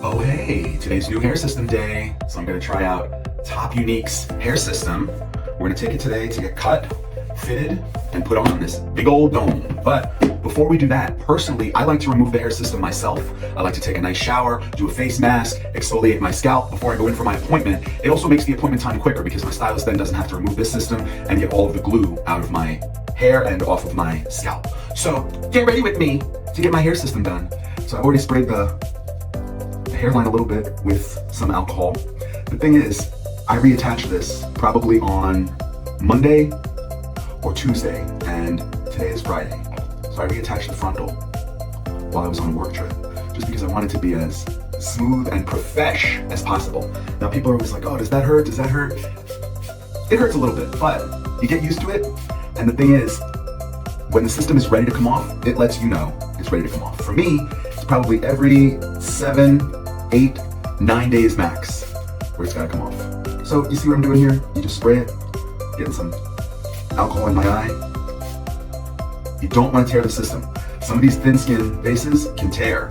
Oh hey, today's new hair system day. So I'm gonna try out Top Unique's hair system. We're gonna take it today to get cut, fitted, and put on this big old dome. But before we do that, personally, I like to remove the hair system myself. I like to take a nice shower, do a face mask, exfoliate my scalp before I go in for my appointment. It also makes the appointment time quicker because my stylist then doesn't have to remove this system and get all of the glue out of my hair and off of my scalp. So get ready with me to get my hair system done. So I've already sprayed the hairline a little bit with some alcohol. The thing is, I reattached this probably on Monday or Tuesday, and today is Friday. So I reattached the frontal while I was on a work trip, just because I wanted to be as smooth and profesh as possible. Now people are always like, oh, does that hurt? Does that hurt? It hurts a little bit, but you get used to it. And the thing is, when the system is ready to come off, it lets you know it's ready to come off. For me, it's probably every 7, 8, 9 days max where it's gotta come off. So you see what I'm doing here? You just spray it, getting some alcohol in my eye. You don't want to tear the system. Some of these thin skin bases can tear.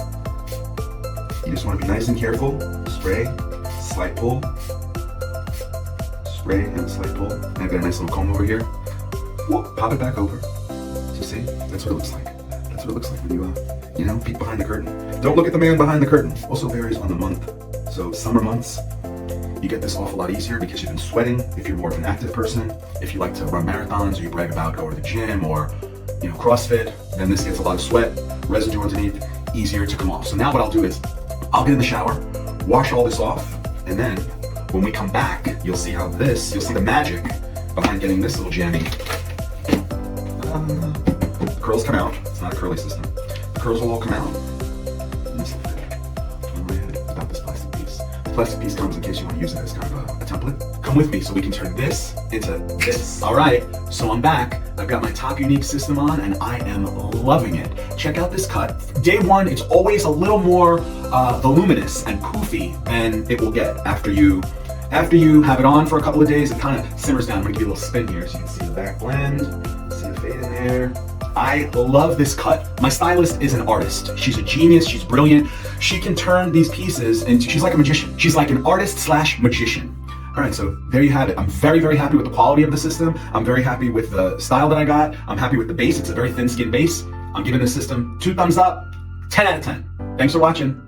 You just want to be nice and careful. Spray, slight pull, spray and slight pull. And I've got a nice little comb over here. Whoop, pop it back over. So see, that's what it looks like. That's what it looks like when you peek behind the curtain. Don't look at the man behind the curtain. Also varies on the month. So summer months, you get this off a lot easier because you've been sweating. If you're more of an active person, if you like to run marathons or you brag about going to the gym or CrossFit, then this gets a lot of sweat, residue underneath, easier to come off. So now what I'll do is I'll get in the shower, wash all this off, and then when we come back, you'll see you'll see the magic behind getting this little jammy. The curls come out. It's not a curly system. The curls will all come out. And this will fit on my head without this plastic piece. The plastic piece comes in case you want to use it as kind of a template. Come with me so we can turn this into this. All right, so I'm back. I've got my Top Unique system on and I am loving it. Check out this cut. Day one, it's always a little more voluminous and poofy than it will get after you have it on for a couple of days. It kind of simmers down. I'm gonna give you a little spin here so you can see the back blend, see the fade in there. I love this cut. My stylist is an artist. She's a genius, she's brilliant. She can turn these pieces into, she's like a magician. She's like an artist / magician. All right, so there you have it. I'm very, very happy with the quality of the system. I'm very happy with the style that I got. I'm happy with the base. It's a very thin skin base. I'm giving this system 2 thumbs up, 10 out of 10. Thanks for watching.